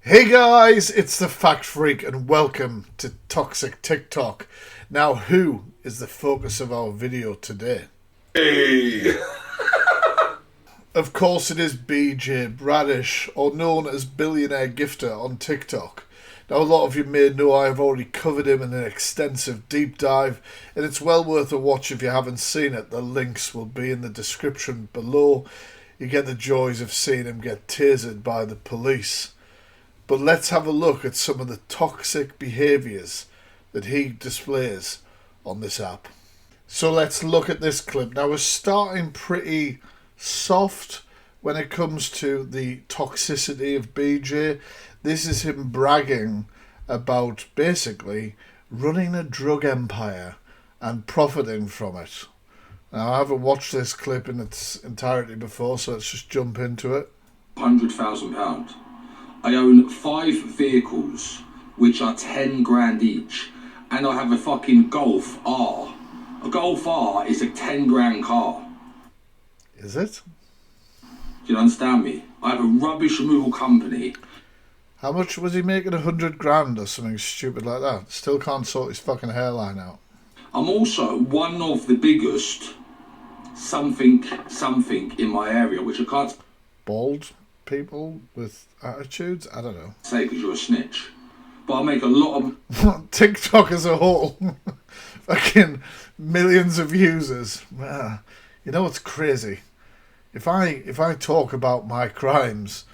Hey guys, it's the Fact Freak and welcome to Toxic TikTok. Now, who is the focus of our video today? Hey! Of course it is BJ Bradish, or known as Billionaire Gifter on TikTok. Now, a lot of you may know I've already covered him in an extensive deep dive, and it's well worth a watch if you haven't seen it. The links will be in the description below. You get the joys of seeing him get tasered by the police. But let's have a look at some of the toxic behaviours that he displays on this app. So let's look at this clip. Now, we're starting pretty soft when it comes to the toxicity of BJ. This is him bragging about basically running a drug empire and profiting from it. Now, I haven't watched this clip in its entirety before, so let's just jump into it. £100,000. I own 5 vehicles, which are 10 grand each, and I have a fucking Golf R. A Golf R is a 10 grand car. Is it? Do you understand me? I have a rubbish removal company. How much was he making? 100 grand or something stupid like that? Still can't sort his fucking hairline out. I'm also one of the biggest something in my area, which I can't Bald people with attitudes? I don't know. say because you're a snitch. But I make a lot of... TikTok as a whole. Fucking millions of users. You know what's crazy? If I talk about my crimes,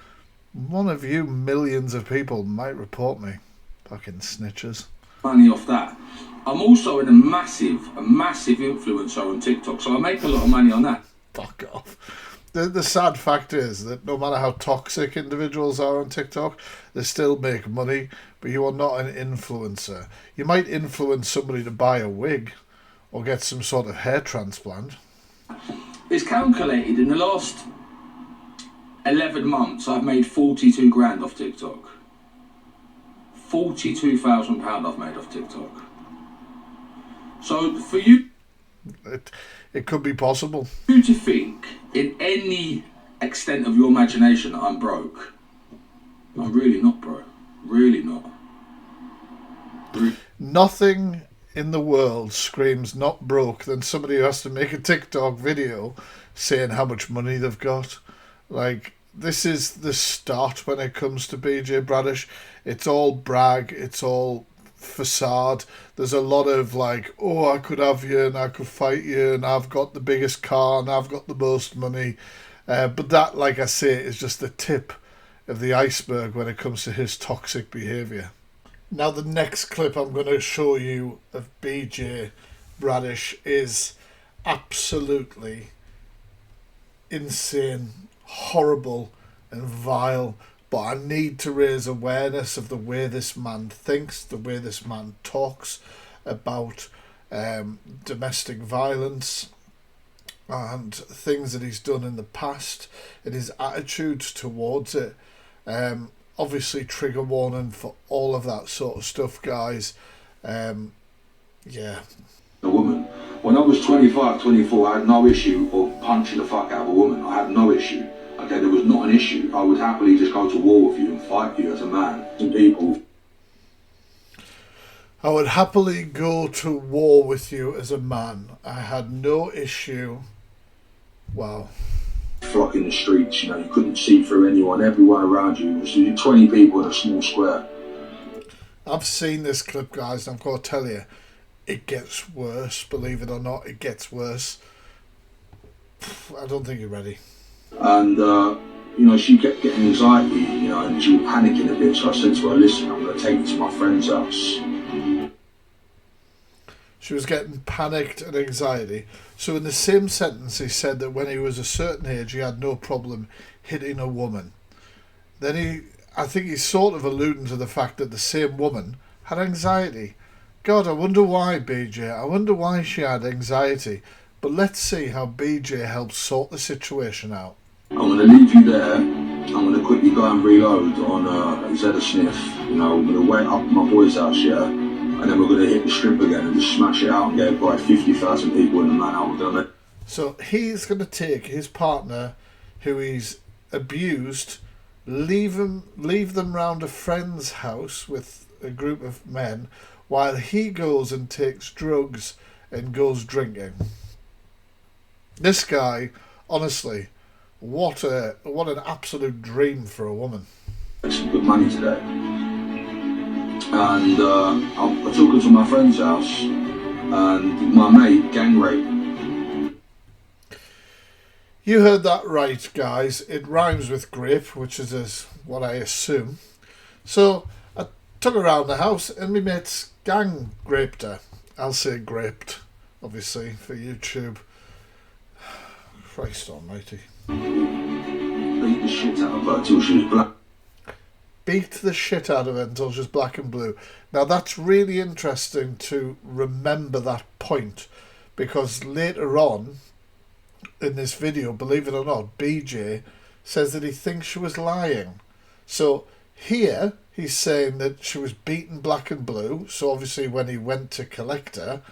one of you millions of people might report me. Fucking snitches. money off that. I'm also a massive influencer on TikTok, so I make a lot of money on that. Fuck off. The sad fact is that no matter how toxic individuals are on TikTok, they still make money, but you are not an influencer. You might influence somebody to buy a wig or get some sort of hair transplant. It's calculated in the last 11 months I've made 42 grand off TikTok. £42,000 I've made off TikTok. So for you... It could be possible. You to think in any extent of your imagination that I'm broke. I'm really not, bro. Really not. Nothing in the world screams not broke than somebody who has to make a TikTok video saying how much money they've got. Like, this is the start when it comes to BJ Bradish. It's all brag, it's all facade. There's a lot of like, oh, I could have you and I could fight you and I've got the biggest car and I've got the most money. But that, like I say, is just the tip of the iceberg when it comes to his toxic behaviour. Now, the next clip I'm going to show you of BJ Bradish is absolutely insane, horrible and vile. But I need to raise awareness of the way this man thinks, the way this man talks about domestic violence and things that he's done in the past and his attitudes towards it. Obviously, trigger warning for all of that sort of stuff, guys. Yeah. A woman. When I was 25, 24, I had no issue of punching the fuck out of a woman. I had no issue. Okay, there was not an issue. I would happily just go to war with you and fight you as a man. Some people. I would happily go to war with you as a man. I had no issue. Wow. Flock in the streets, you know, you couldn't see through anyone. Everyone around you was 20 people in a small square. I've seen this clip, guys, and I've got to tell you, it gets worse. Believe it or not, it gets worse. I don't think you're ready. And, you know, she kept getting anxiety, you know, and she was panicking a bit. So I said to her, listen, I'm going to take you to my friend's house. She was getting panicked and anxiety. So in the same sentence, he said that when he was a certain age, he had no problem hitting a woman. Then I think he's sort of alluding to the fact that the same woman had anxiety. God, I wonder why, BJ. I wonder why she had anxiety. But let's see how BJ helps sort the situation out. I'm going to leave you there. I'm going to quickly go and reload on Zeta Sniff. You know, we're going to wait up at my boy's house, yeah? And then we're going to hit the strip again and just smash it out and get probably 50,000 people in the man out. We're going to... So he's going to take his partner, who he's abused leave them round a friend's house with a group of men while he goes and takes drugs and goes drinking. This guy, honestly, what an absolute dream for a woman. Some good money today. And I took her to my friend's house, and my mate gang raped. You heard that right, guys. It rhymes with grape, which is what I assume. So I took her around the house, and my mate's gang raped her. I'll say graped, obviously, for YouTube. Christ almighty. Beat the shit out of her until she was black. Beat the shit out of her until she's black and blue. Now that's really interesting to remember that point, because later on in this video, believe it or not, BJ says that he thinks she was lying. So here he's saying that she was beaten black and blue. So obviously when he went to collect her,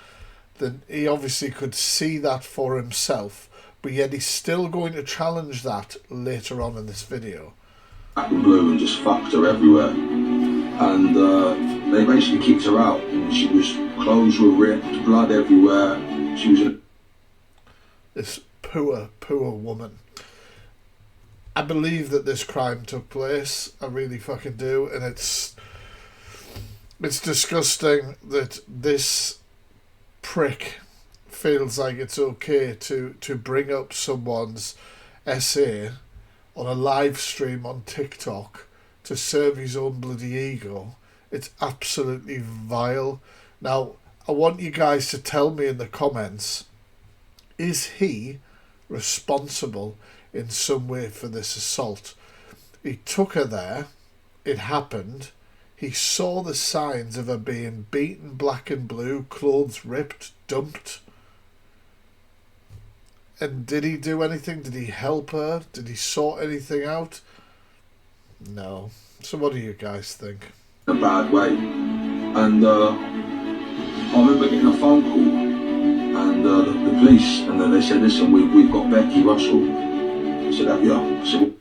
then he obviously could see that for himself. But yet he's still going to challenge that later on in this video. Black and blue, and just fucked her everywhere. And they basically kicked her out. And she was, clothes were ripped, blood everywhere. She was This poor woman. I believe that this crime took place. I really fucking do. And it's disgusting that this prick feels like it's okay to bring up someone's essay on a live stream on TikTok to serve his own bloody ego. It's absolutely vile. Now, I want you guys to tell me in the comments, is he responsible in some way for this assault? He took her there, it happened, he saw the signs of her being beaten black and blue, clothes ripped, dumped. And did he do anything? Did he help her? Did he sort anything out? No. So what do you guys think? in a bad way. And I remember getting a phone call, and the police, and then they said, listen, we've got Becky Russell. I said, yeah. I said,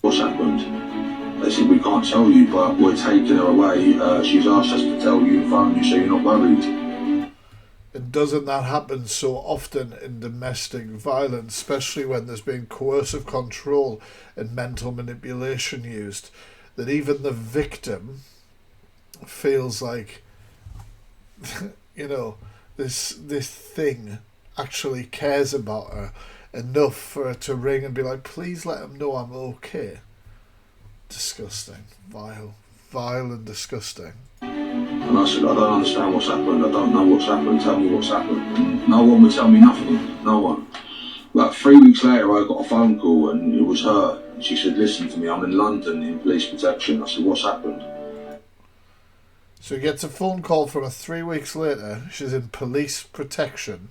what's happened? They said, we can't tell you, but we're taking her away. She's asked us to tell you and phone you so you're not worried. And doesn't that happen so often in domestic violence, especially when there's been coercive control and mental manipulation used, that even the victim feels like, you know, this thing actually cares about her enough for her to ring and be like, please let him know I'm okay. Disgusting. Vile and disgusting. And I said, I don't understand what's happened. I don't know what's happened. Tell me what's happened. No one would tell me nothing. No one. About 3 weeks later, I got a phone call, and it was her. And she said, listen to me, I'm in London in police protection. I said, what's happened? So he gets a phone call from her 3 weeks later. She's in police protection.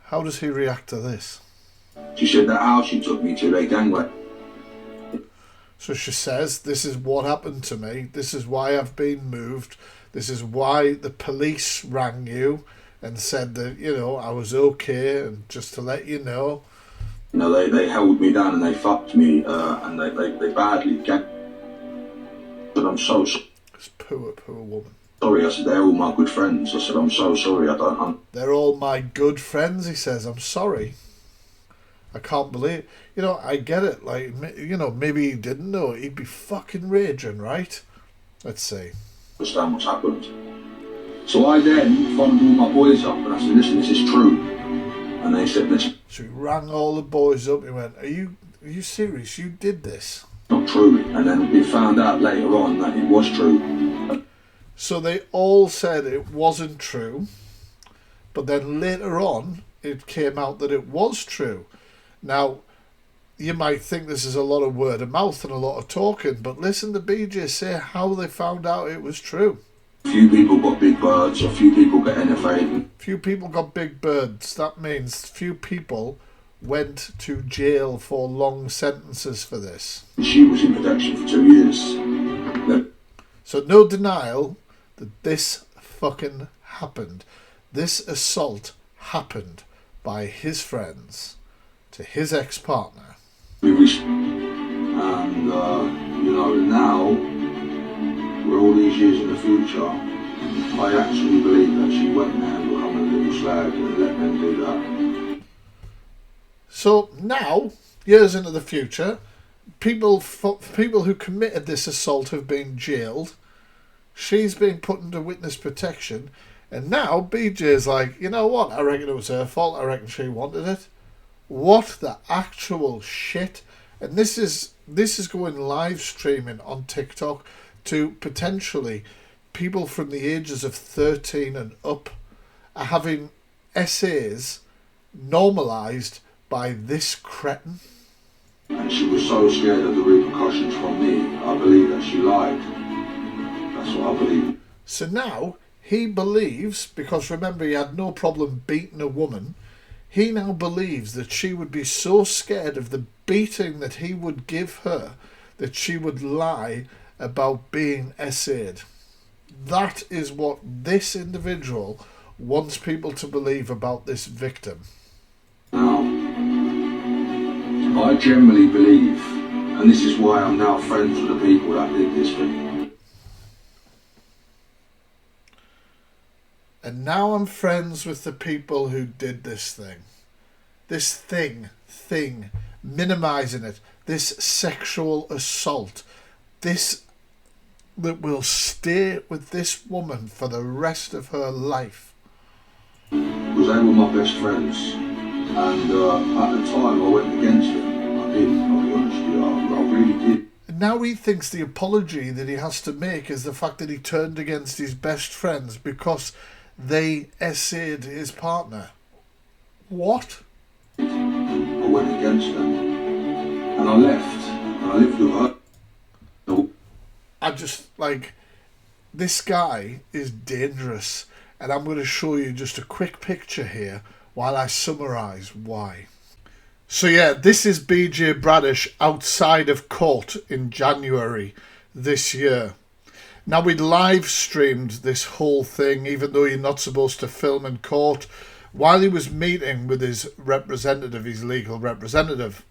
How does he react to this? She said that house she took me to, they gangway. So she says, this is what happened to me. This is why I've been moved. This is why the police rang you and said that, you know, I was okay, and just to let you know. You know, they held me down and they fucked me, and they badly gagged. But I'm so sorry. This poor woman. Sorry, I said, they're all my good friends. I said, I'm so sorry, They're all my good friends, he says. I'm sorry. I can't believe, you know, I get it, like, you know, maybe he didn't know, he'd be fucking raging, right? Let's see. Understand what's happened. So I then phoned all my boys up and I said, listen, this is true. And they said, this. So he rang all the boys up, he went, are you serious? You did this? Not true. And then we found out later on that it was true. So they all said it wasn't true, but then later on, it came out that it was true. Now, you might think this is a lot of word of mouth and a lot of talking, but listen to BJ say how they found out it was true. A few people got big birds, a few people got NFA. Few people got big birds. That means few people went to jail for long sentences for this. She was in protection for 2 years. So no denial that this fucking happened. This assault happened by his friends to his ex-partner. We And, now, we're all these years in the future, I actually believe that she went there and become a little slag and let them do that. So now, years into the future, people who committed this assault have been jailed. She's been put into witness protection. And now BJ's like, you know what? I reckon it was her fault. I reckon she wanted it. What the actual shit? And this is going live streaming on TikTok to potentially people from the ages of 13 and up are having essays normalised by this cretin. And she was so scared of the repercussions from me, I believe that she lied. That's what I believe. So now he believes, because remember he had no problem beating a woman, he now believes that she would be so scared of the beating that he would give her that she would lie about being essayed. That is what this individual wants people to believe about this victim. Now, I generally believe, and this is why I'm now friends with the people that did this thing. And now I'm friends with the people who did this thing. This thing, minimising it, this sexual assault, this that will stay with this woman for the rest of her life. Because they were my best friends, and at the time I went against them. I did, I'll be honest with you, I really did. And now he thinks the apology that he has to make is the fact that he turned against his best friends because they essayed his partner. What? I went against them, and I left, and I lived with her. I just, this guy is dangerous, and I'm going to show you just a quick picture here while I summarise why. So yeah, this is BJ Bradish outside of court in January this year. Now, we'd live streamed this whole thing, even though you're not supposed to film in court, while he was meeting with his representative, his legal representative.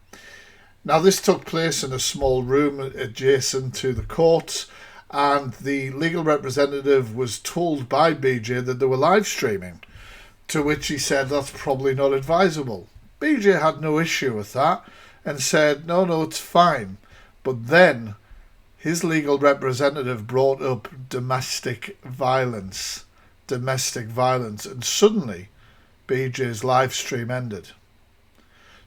Now, this took place in a small room adjacent to the courts, and the legal representative was told by BJ that they were live streaming, to which he said that's probably not advisable. BJ had no issue with that and said, no, it's fine. But then his legal representative brought up domestic violence, and suddenly BJ's live stream ended.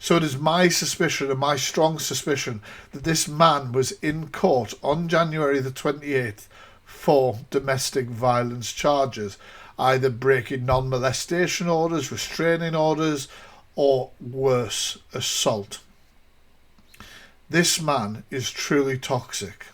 So it is my suspicion, and my strong suspicion, that this man was in court on January the 28th for domestic violence charges, either breaking non-molestation orders, restraining orders, or worse, assault. This man is truly toxic.